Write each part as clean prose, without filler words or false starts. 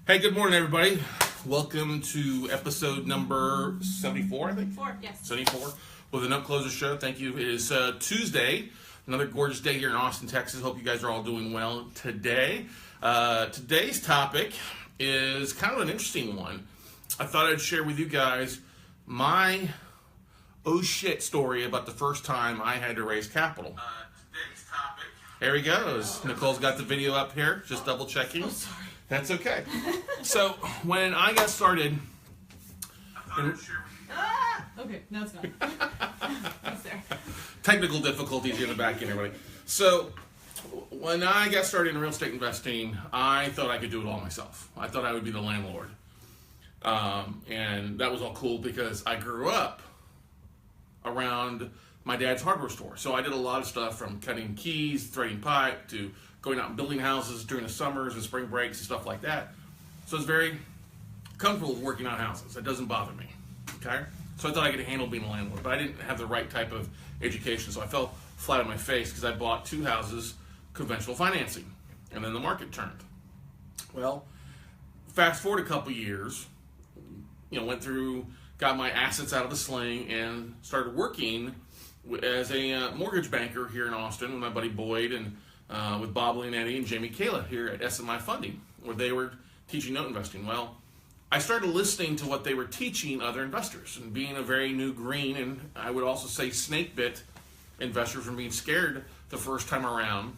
Hey, good morning, everybody. Welcome to episode number 74, I think? 74 with the Note Closer Show. Thank you. It is Tuesday, another gorgeous day here in Austin, Texas. Hope you guys are all doing well today. Today's topic is kind of an interesting one. I thought I'd share with you guys my oh shit story about the first time I had to raise capital. Today's topic. There he goes. Nicole's got the video up here, just double checking. Oh, sorry. That's okay. So when I got started, okay, no, it's not. It's there. Technical difficulties in the back end, everybody. So when I got started in real estate investing, I thought I could do it all myself. I thought I would be the landlord, and that was all cool because I grew up around my dad's hardware store. So I did a lot of stuff from cutting keys, threading pipe, to going out and building houses during the summers and spring breaks and stuff like that. So I was very comfortable with working on houses. That doesn't bother me, okay? So I thought I could handle being a landlord, but I didn't have the right type of education, so I fell flat on my face because I bought two houses, conventional financing, and then the market turned. Well, fast forward a couple years, went through, got my assets out of the sling, and started working as a mortgage banker here in Austin with my buddy Boyd and with Bob Leonetti and Jamie Kayla here at SMI Funding, where they were teaching note investing. Well, I started listening to what they were teaching other investors, and being a very new green, and I would also say snake bit investor from being scared the first time around,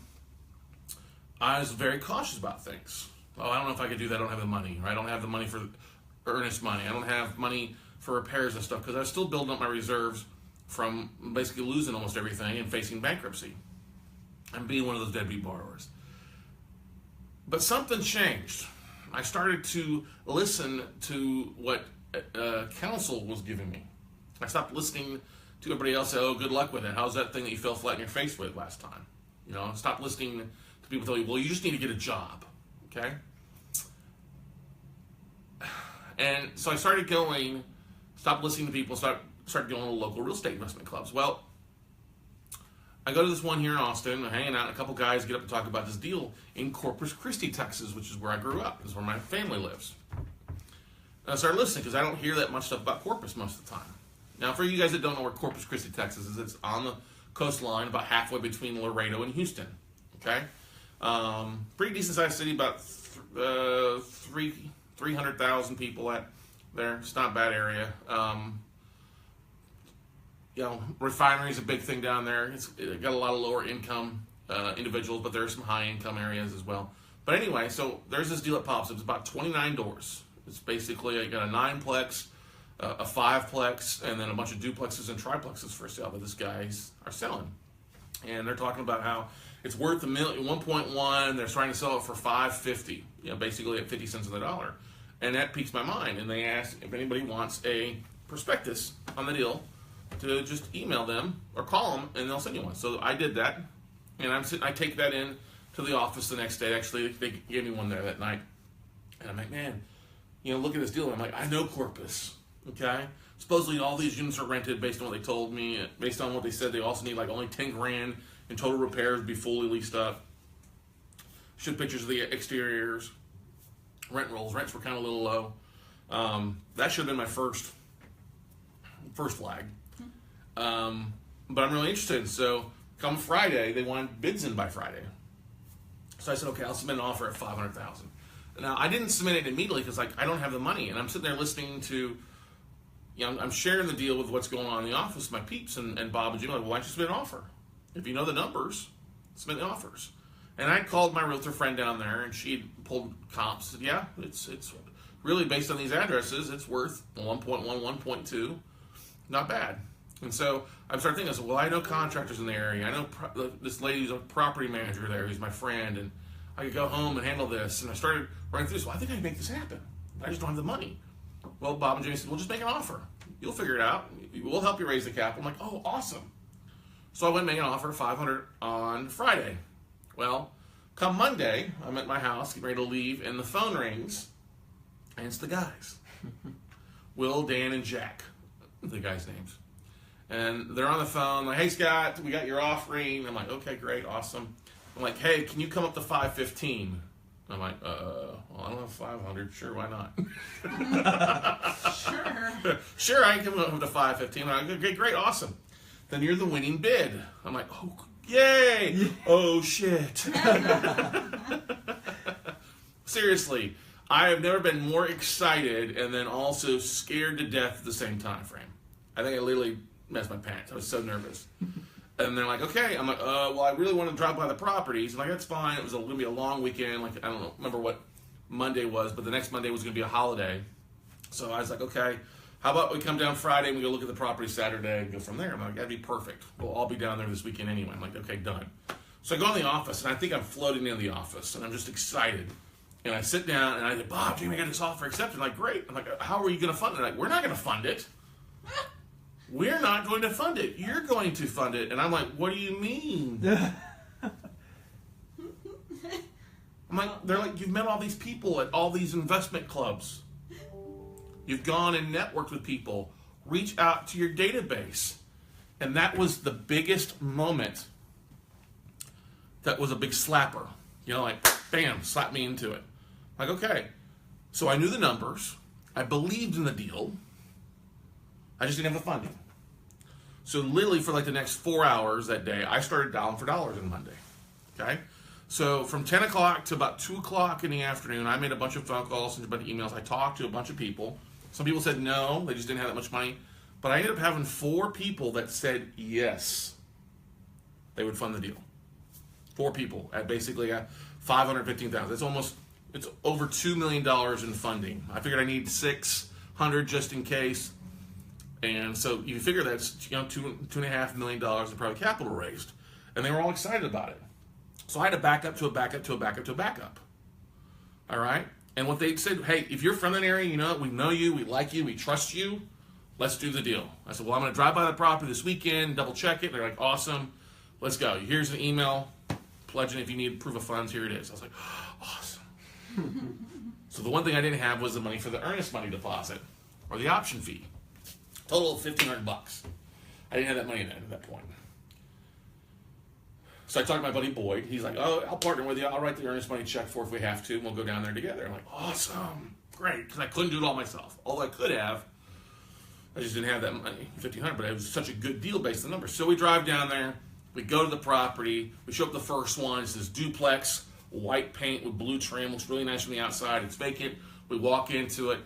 I was very cautious about things. Oh, I don't know if I could do that. I don't have the money. Or I don't have the money for earnest money. I don't have money for repairs and stuff, because I was still building up my reserves from basically losing almost everything and facing bankruptcy and being one of those deadbeat borrowers. But something changed. I started to listen to what counsel was giving me. I stopped listening to everybody else say, oh, good luck with it. How's that thing that you fell flat in your face with last time? Stop listening to people tell you, well, you just need to get a job, okay? And so I started going, stopped listening to people, started going to local real estate investment clubs. Well, I go to this one here in Austin, I'm hanging out, and a couple guys get up and talk about this deal in Corpus Christi, Texas, which is where I grew up. This is where my family lives. And I started listening because I don't hear that much stuff about Corpus most of the time. Now, for you guys that don't know where Corpus Christi, Texas is, it's on the coastline, about halfway between Laredo and Houston. Okay? Pretty decent sized city, about 300,000 people there. It's not a bad area. Refinery is a big thing down there. It's got a lot of lower income individuals, but there are some high income areas as well. But anyway, so there's this deal that pops up. It's about 29 doors. It's basically I got a 9-plex, a 5-plex, and then a bunch of duplexes and triplexes for sale that these guys are selling. And they're talking about how it's worth $1.1. They're trying to sell it for $5.50. Basically at 50 cents on the dollar. And that piques my mind. And they asked if anybody wants a prospectus on the deal, to just email them or call them, and they'll send you one. So I did that, and I take that in to the office the next day. Actually, they gave me one there that night, and I'm like, man, look at this deal. I'm like, I know Corpus, okay? Supposedly all these units are rented based on what they told me. Based on what they said, they also need like only $10,000 in total repairs to be fully leased up. Showed pictures of the exteriors, rent rolls. Rents were kind of a little low. That should have been my first flag. But I'm really interested. So come Friday, they wanted bids in by Friday. So I said, okay, I'll submit an offer at $500,000. Now I didn't submit it immediately because I don't have the money, and I'm sitting there listening to, I'm sharing the deal with what's going on in the office, my peeps and Bob and Jim. Like, well, why don't you submit an offer? If you know the numbers, submit the offers. And I called my realtor friend down there, and she pulled comps. Said, yeah, it's really based on these addresses, it's worth 1.1, 1.2, not bad. And so I started thinking, I said, well, I know contractors in the area. I know this lady who's a property manager there who's my friend, and I could go home and handle this. And I started running through this. Well, I think I can make this happen. I just don't have the money. Well, Bob and Jamie said, well, just make an offer. You'll figure it out. We'll help you raise the capital. I'm like, oh, awesome. So I went and made an offer, $500 on Friday. Well, come Monday, I'm at my house, getting ready to leave, and the phone rings, and it's the guys. Will, Dan, and Jack, the guys' names. And they're on the phone, like, hey, Scott, we got your offering. I'm like, okay, great, awesome. I'm like, hey, can you come up to 515? I'm like, well, I don't have 500. Sure, why not? Sure. Sure, I can come up to 515. I'm like, okay, great, awesome. Then you're the winning bid. I'm like, oh, yay! Oh, shit. Seriously, I have never been more excited and then also scared to death at the same time frame. I think I literally messed my pants. I was so nervous. And they're like, okay. I'm like, well, I really want to drive by the properties. I'm like, that's fine. It was going to be a long weekend. Like, I don't remember what Monday was, but the next Monday was going to be a holiday. So I was like, okay, how about we come down Friday and we go look at the property Saturday and go from there? I'm like, that'd be perfect. We'll all be down there this weekend anyway. I'm like, okay, done. So I go in the office, and I think I'm floating in the office, and I'm just excited. And I sit down, and I say, Bob, Jamie, I got this offer accepted. I'm like, great. I'm like, how are you going to fund it? They're like, we're not going to fund it. We're not going to fund it. You're going to fund it. And I'm like, what do you mean? I'm like, they're like, you've met all these people at all these investment clubs. You've gone and networked with people. Reach out to your database. And that was the biggest moment. That was a big slapper. You know, like, bam, slap me into it. Like, okay. So I knew the numbers. I believed in the deal. I just didn't have the funding. So literally for like the next 4 hours that day, I started dialing for dollars on Monday. Okay? So from 10 o'clock to about 2 o'clock in the afternoon, I made a bunch of phone calls and a bunch of emails. I talked to a bunch of people. Some people said no, they just didn't have that much money. But I ended up having 4 people that said yes, they would fund the deal. 4 people at basically $515,000. It's over $2 million in funding. I figured I need 600 just in case. And so you figure that's $2.5 million of private capital raised. And they were all excited about it. So I had to back up to a backup to a backup to a backup. All right? And what they said, hey, if you're from that area, we know you, we like you, we trust you, let's do the deal. I said, well, I'm going to drive by the property this weekend, double check it. They're like, awesome, let's go. Here's an email, pledging if you need proof of funds, here it is. I was like, awesome. So the one thing I didn't have was the money for the earnest money deposit or the option fee. Total of $1,500. I didn't have that money then at that point. So I talked to my buddy Boyd. He's like, oh, I'll partner with you. I'll write the earnest money check for if we have to, and we'll go down there together. I'm like, awesome. Great. Because I couldn't do it all myself. Although I could have. I just didn't have that money, $1,500, but it was such a good deal based on the numbers. So we drive down there. We go to the property. We show up the first one. It's this duplex, white paint with blue trim. Looks really nice from the outside. It's vacant. We walk into it,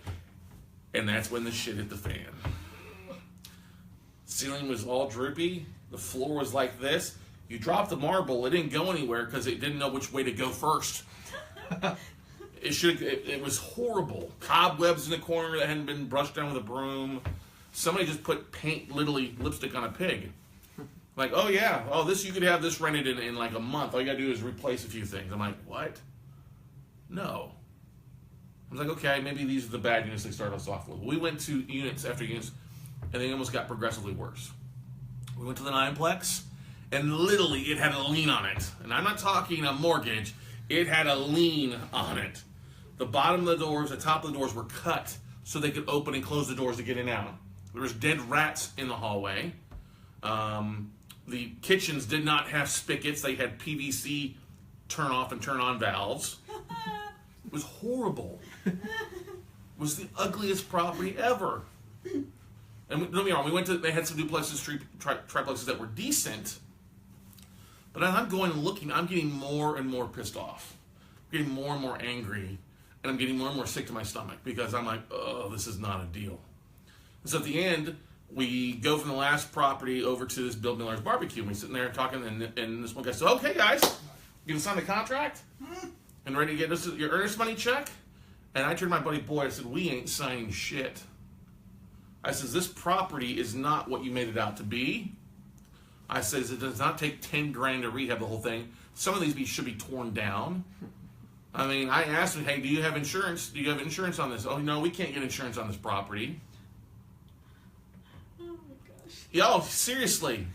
and that's when the shit hit the fan. Ceiling was all droopy. The floor was like this. You dropped the marble, it didn't go anywhere because it didn't know which way to go first. It was horrible. Cobwebs in the corner that hadn't been brushed down with a broom. Somebody just put paint, literally lipstick on a pig. Like, oh yeah, this you could have this rented in like a month. All you gotta do is replace a few things. I'm like, what? No. I was like, okay, maybe these are the bad units they started us off with. We went to units after units, and they almost got progressively worse. We went to the 9-plex, and literally it had a lien on it. And I'm not talking a mortgage. It had a lien on it. The bottom of the doors, the top of the doors were cut so they could open and close the doors to get in and out. There was dead rats in the hallway. The kitchens did not have spigots. They had PVC turn off and turn on valves. It was horrible. It was the ugliest property ever. And don't get me wrong, they had some duplexes, triplexes that were decent. But as I'm going and looking, I'm getting more and more pissed off. I'm getting more and more angry. And I'm getting more and more sick to my stomach because I'm like, oh, this is not a deal. And so at the end, we go from the last property over to this Bill Miller's barbecue. And we're sitting there talking, and this one guy said, okay, guys, you can sign the contract? And ready to get this your earnest money check? And I turned to my buddy Boyd, I said, we ain't signing shit. I says, this property is not what you made it out to be. I says, it does not take 10 grand to rehab the whole thing. Some of these should be torn down. I mean, I asked him, hey, do you have insurance? Do you have insurance on this? Oh, no, we can't get insurance on this property. Oh my gosh. Yo, seriously.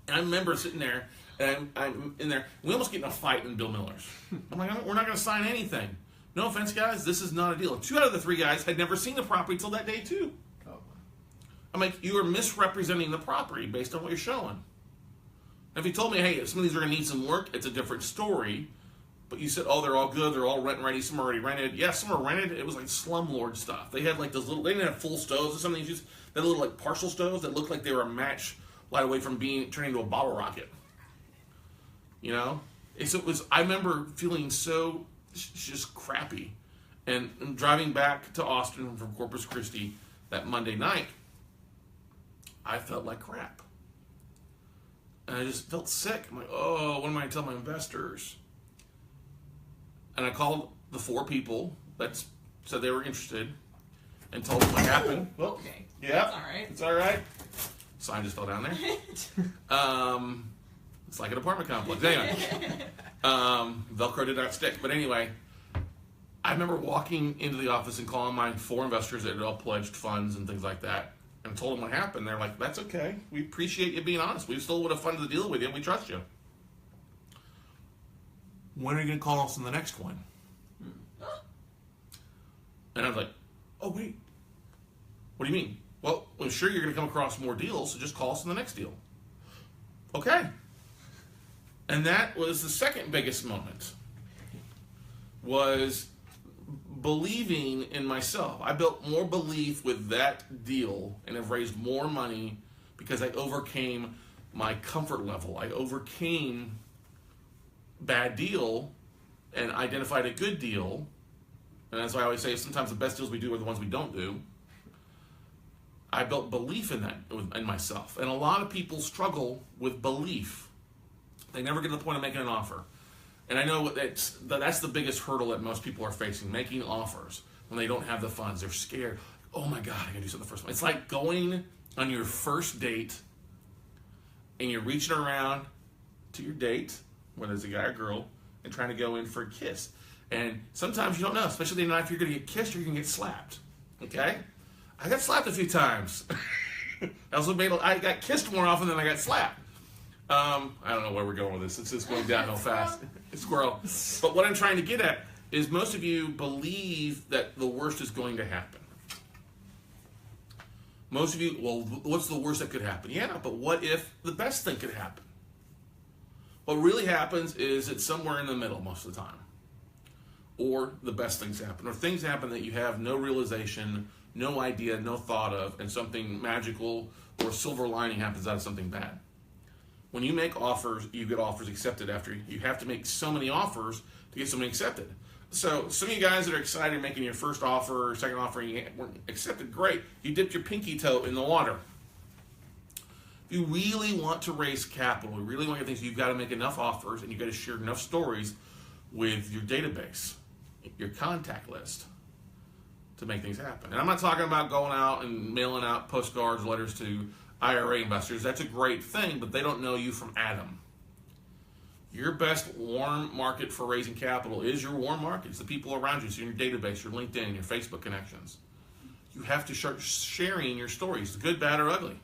And I remember sitting there, and I'm in there. We almost get in a fight in Bill Miller's. I'm like, we're not going to sign anything. No offense, guys, this is not a deal. 2 out of the 3 guys had never seen the property until that day, too. I'm like, you are misrepresenting the property based on what you're showing. If you told me, hey, some of these are going to need some work, it's a different story. But you said, oh, they're all good, they're all rent ready, some are already rented. Yeah, some are rented. It was like slumlord stuff. They had like those little, they didn't have full stoves or something. They had little like partial stoves that looked like they were a match light away from turning into a bottle rocket. You know? So it was, I remember feeling so just crappy. And driving back to Austin from Corpus Christi that Monday night, I felt like crap. And I just felt sick. I'm like, oh, what am I going to tell my investors? And I called the 4 people that said they were interested and told them what happened. Well, Okay. yeah. That's all right. It's all right. Sign just fell down there. It's like an apartment complex. Anyway, Velcro did not stick. But anyway, I remember walking into the office and calling my 4 investors that had all pledged funds and things like that and told them what happened. They're like, that's okay. We appreciate you being honest. We still would have funded the deal with you. We trust you. When are you going to call us on the next one? And I was like, oh, wait. What do you mean? Well, I'm sure you're going to come across more deals, so just call us on the next deal. Okay. And that was the second biggest moment, was believing in myself. I built more belief with that deal and have raised more money because I overcame my comfort level. I overcame bad deal and identified a good deal. And that's why I always say sometimes the best deals we do are the ones we don't do. I built belief in that, in myself. And a lot of people struggle with belief. They never get to the point of making an offer. And I know that's the biggest hurdle that most people are facing, making offers when they don't have the funds. They're scared. Oh my God, I gotta do something the first one. It's like going on your first date and you're reaching around to your date, whether it's a guy or girl, and trying to go in for a kiss. And sometimes you don't know, especially not if you're gonna get kissed or you're gonna get slapped. Okay? I got slapped a few times. I got kissed more often than I got slapped. I don't know where we're going with this. It's just going downhill fast. It's squirrel. But what I'm trying to get at is most of you believe that the worst is going to happen. Most of you, well, what's the worst that could happen? Yeah, but what if the best thing could happen? What really happens is it's somewhere in the middle most of the time. Or the best things happen. Or things happen that you have no realization, no idea, no thought of, and something magical or a silver lining happens out of something bad. When you make offers, you get offers accepted after. You have to make so many offers to get something accepted. So some of you guys that are excited making your first offer or second offer and you weren't accepted, great. You dipped your pinky toe in the water. If you really want to raise capital, you really want to get things, you've got to make enough offers and you've got to share enough stories with your database, your contact list, to make things happen. And I'm not talking about going out and mailing out postcards, letters to IRA investors. That's a great thing, but they don't know you from Adam. Your best warm market for raising capital is your warm market. It's the people around you, so your database, your LinkedIn, your Facebook connections. You have to start sharing your stories, good, bad, or ugly.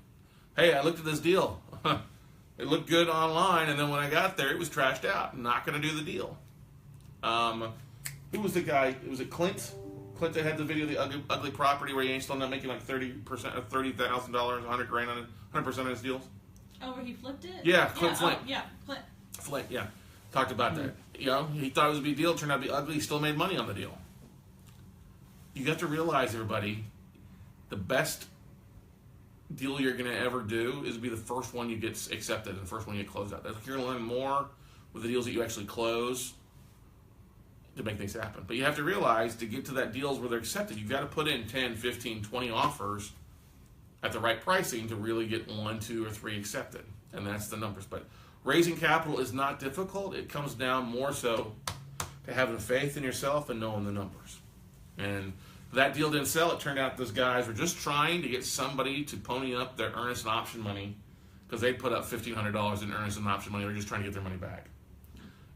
Hey, I looked at this deal. It looked good online, and then when I got there, it was trashed out. I'm not going to do the deal. Who was the guy? Was it Clint? Clint that had the video of the ugly property where he still ended up making like 30%, $30,000, $100,000 on it, 100% of his deals. Oh, where he flipped it? Yeah, Clint Flint. Oh, yeah, Clint. Flint, yeah. Talked about that. You know, he thought it was a big deal, turned out to be ugly, he still made money on the deal. You have to realize, everybody, the best deal you're going to ever do is be the first one you get accepted and the first one you get closed out. You're going to learn more with the deals that you actually close to make things happen. But you have to realize, to get to that deals where they're accepted, you've got to put in 10, 15, 20 offers at the right pricing to really get 1, 2, or 3 accepted. And that's the numbers. But raising capital is not difficult. It comes down more so to having faith in yourself and knowing the numbers. And that deal didn't sell. It turned out those guys were just trying to get somebody to pony up their earnest and option money, because they put up $1,500 in earnest and option money. They were just trying to get their money back.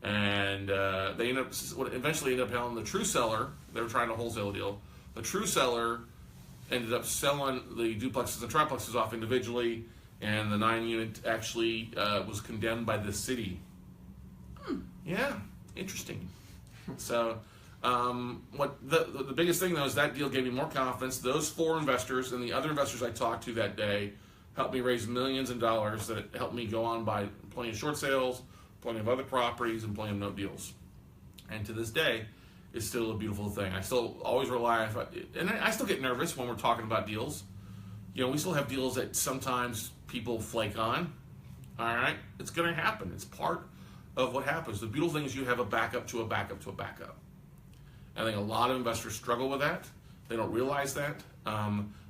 And they eventually ended up having the true seller. They were trying to wholesale a deal. The true seller ended up selling the duplexes and triplexes off individually, and the 9-unit actually was condemned by the city. Yeah, interesting. So what the biggest thing, though, is that deal gave me more confidence. Those 4 investors and the other investors I talked to that day helped me raise millions of dollars that helped me go on, buy plenty of short sales, plenty of other properties, and plenty of note deals. And to this day, it's still a beautiful thing. I still always rely on, and I still get nervous when we're talking about deals. You know, we still have deals that sometimes people flake on. All right, it's going to happen. It's part of what happens. The beautiful thing is you have a backup to a backup to a backup. I think a lot of investors struggle with that. They don't realize that.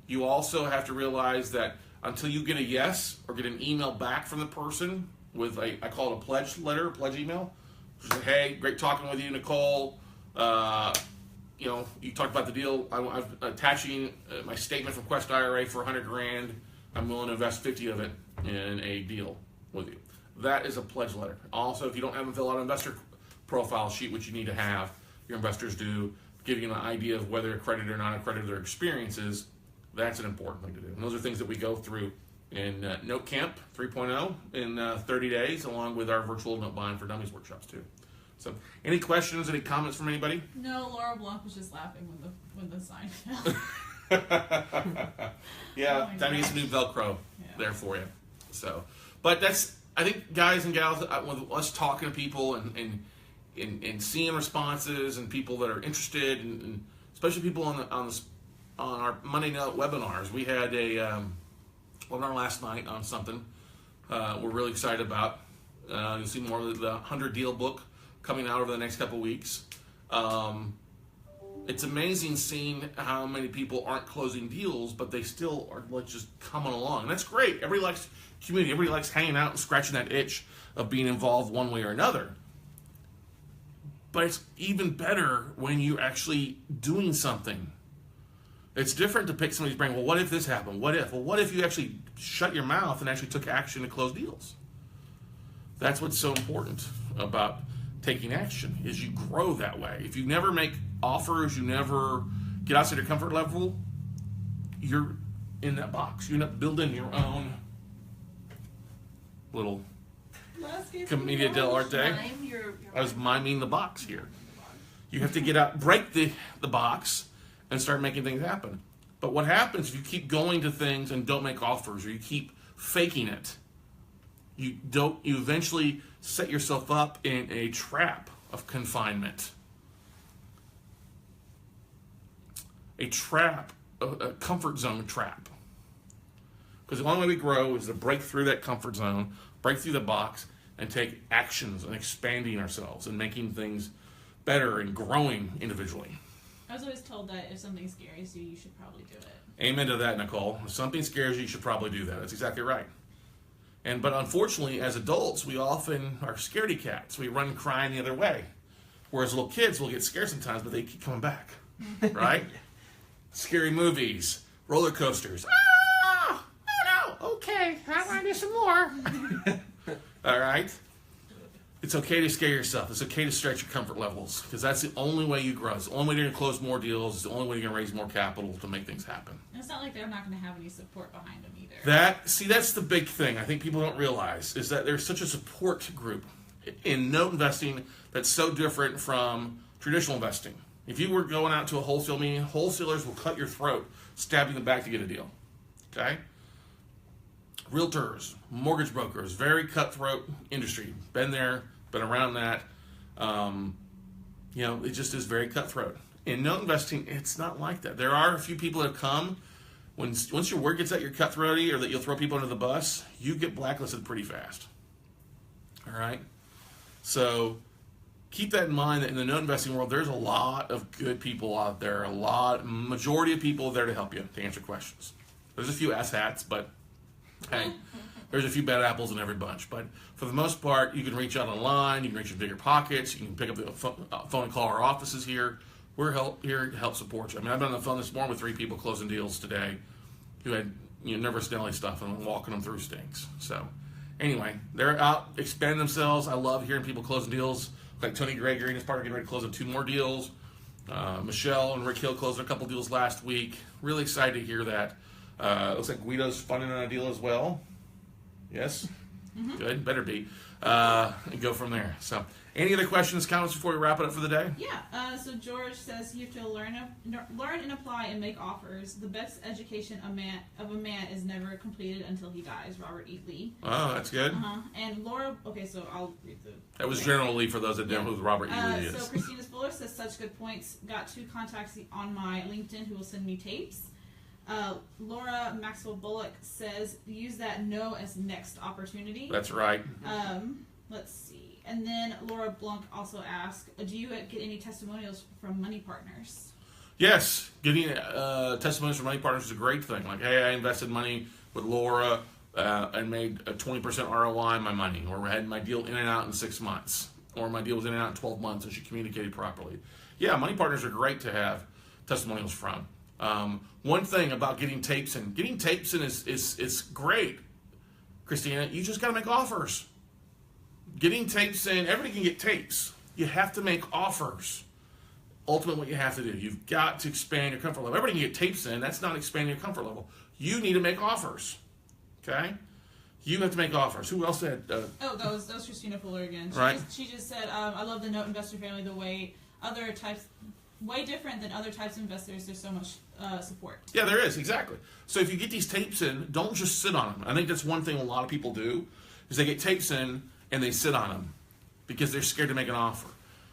You also have to realize that until you get a yes or get an email back from the person with I call it a pledge letter, a pledge email. Just like, hey, great talking with you, Nicole. You know, you talked about the deal. I'm attaching my statement from Quest IRA for $100,000. I'm willing to invest 50 of it in a deal with you. That is a pledge letter. Also, if you don't have them fill out an investor profile sheet, which you need to have, your investors do, giving you an idea of whether accredited or not accredited their experiences, that's an important thing to do. And those are things that we go through in Note Camp 3.0 in 30 days, along with our virtual Note Buying for Dummies workshops too. So, any questions, any comments from anybody? No, Laura Blanc was just laughing when the sign fell. Yeah, Oh that means new Velcro Yeah. there for you. So, but that's, I think, guys and gals, with us talking to people and seeing responses and people that are interested, and especially people on our Monday night webinars. We had a webinar last night on something we're really excited about. You'll see more of the 100 Deal book coming out over the next couple weeks. It's amazing seeing how many people aren't closing deals, but they still are like just coming along. And that's great. Everybody likes community. Everybody likes hanging out and scratching that itch of being involved one way or another. But it's even better when you're actually doing something. It's different to pick somebody's brain. Well, what if this happened? What if? Well, what if you actually shut your mouth and actually took action to close deals? That's what's so important about taking action, is you grow that way. If you never make offers, you never get outside your comfort level, you're in that box. You end up building your own little Commedia dell'arte. I was miming the box here. You have to get out, break the box, and start making things happen. But what happens if you keep going to things and don't make offers, or you keep faking it? You eventually set yourself up in a trap of confinement. A comfort zone trap. Because the only way we grow is to break through that comfort zone, break through the box, and take actions and expanding ourselves and making things better and growing individually. I was always told that if something scares you, you should probably do it. Amen to that, Nicole. If something scares you, you should probably do that. That's exactly right. But unfortunately, as adults, we often are scaredy cats. We run crying the other way. Whereas little kids will get scared sometimes, but they keep coming back. Right? Scary movies, roller coasters. Ah! Oh no! Okay, I want to do some more. All right? It's okay to scare yourself. It's okay to stretch your comfort levels, because that's the only way you grow. It's the only way you're going to close more deals. It's the only way you're going to raise more capital to make things happen. And it's not like they're not going to have any support behind them either. That's the big thing I think people don't realize, is that there's such a support group in note investing that's so different from traditional investing. If you were going out to a wholesale meeting, wholesalers will cut your throat, stab you in the back to get a deal. Okay? Realtors, mortgage brokers, very cutthroat industry. Been there, been around that. It just is very cutthroat. In note investing, it's not like that. There are a few people that have come. Once your word gets out you're cutthroaty, or that you'll throw people under the bus, you get blacklisted pretty fast. All right? So keep that in mind, that in the note investing world, there's a lot of good people out there, majority of people there to help you, to answer questions. There's a few asshats, but hey, there's a few bad apples in every bunch. But for the most part, you can reach out online, you can reach your bigger pockets, you can pick up the phone and call our offices here. We're here to help support you. I mean, I've been on the phone this morning with 3 people closing deals today who had nervous Nelly stuff, and I'm walking them through things. So anyway, they're out expanding themselves. I love hearing people closing deals. Like Tony Gregory and his partner getting ready to close on 2 more deals. Michelle and Rick Hill closed a couple deals last week. Really excited to hear that. Looks like Guido's funding on a deal as well. Yes? Good, better be. And go from there. So, any other questions, comments before we wrap it up for the day? Yeah. So George says you have to learn and apply and make offers. The best education of a man is never completed until he dies. Robert E. Lee. Oh, that's good. And Laura. Okay, so I'll read the. That was General Lee for those that don't know who Robert E. Lee is. So Christina Fuller says such good points. Got 2 contacts on my LinkedIn who will send me tapes. Laura Maxwell Bullock says use that no as next opportunity. That's right. Let's see. And then Laura Blanc also asked, do you get any testimonials from money partners? Yes, getting testimonies from money partners is a great thing. Like, hey, I invested money with Laura and made a 20% ROI on my money, or I had my deal in and out in 6 months, or my deal was in and out in 12 months, and she communicated properly. Yeah, money partners are great to have testimonials from. One thing about getting tapes in is great, Christina. You just got to make offers. Getting tapes in, everybody can get tapes. You have to make offers. Ultimately, what you have to do, you've got to expand your comfort level. Everybody can get tapes in. That's not expanding your comfort level. You need to make offers. Okay? You have to make offers. Who else said? That was Christina Fuller again. She just said, I love the note investor family the way other types, way different than other types of investors. There's so much support. Yeah, there is, exactly. So if you get these tapes in, don't just sit on them. I think that's one thing a lot of people do, is they get tapes in and they sit on them because they're scared to make an offer.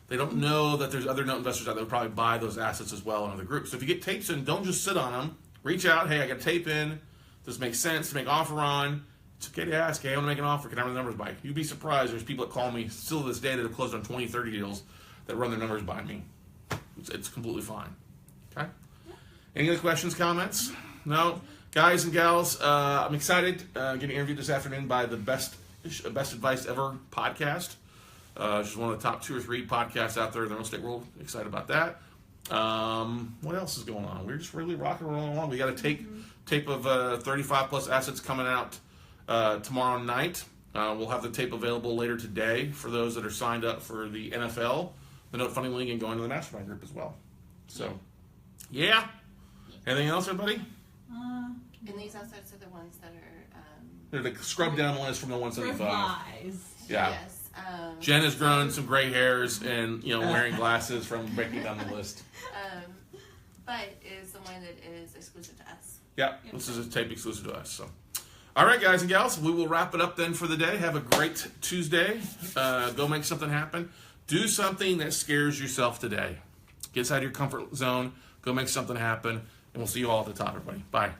They don't know that there's other note investors out there who probably buy those assets as well in other groups. So if you get tapes in, don't just sit on them. Reach out. Hey, I got a tape in. Does this make sense to make an offer on? It's okay to ask. Hey, I want to make an offer. Can I run the numbers by? You'd be surprised. There's people that call me still to this day that have closed on 20, 30 deals that run their numbers by me. It's completely fine. Okay? Any other questions, comments? No? Guys and gals, I'm excited getting interviewed this afternoon by the Best Advice Ever podcast. Just one of the top 2 or 3 podcasts out there in the real estate world. Excited about that. What else is going on? We're just really rocking and rolling along. We got a tape of 35 plus assets coming out tomorrow night. We'll have the tape available later today for those that are signed up for the NFL, the Note Funding League, and going to the Mastermind Group as well. So, yeah. Anything else, everybody? And these assets are the ones that are... They're the scrub down list from the 175. Revised. Yeah. Yes. Jen has grown some gray hairs and, wearing glasses from breaking down the list. But is the one that is exclusive to us. Yeah, this is a tape exclusive to us. So, all right, guys and gals, we will wrap it up then for the day. Have a great Tuesday. Go make something happen. Do something that scares yourself today. Get outside of your comfort zone. Go make something happen. And we'll see you all at the top, everybody. Bye.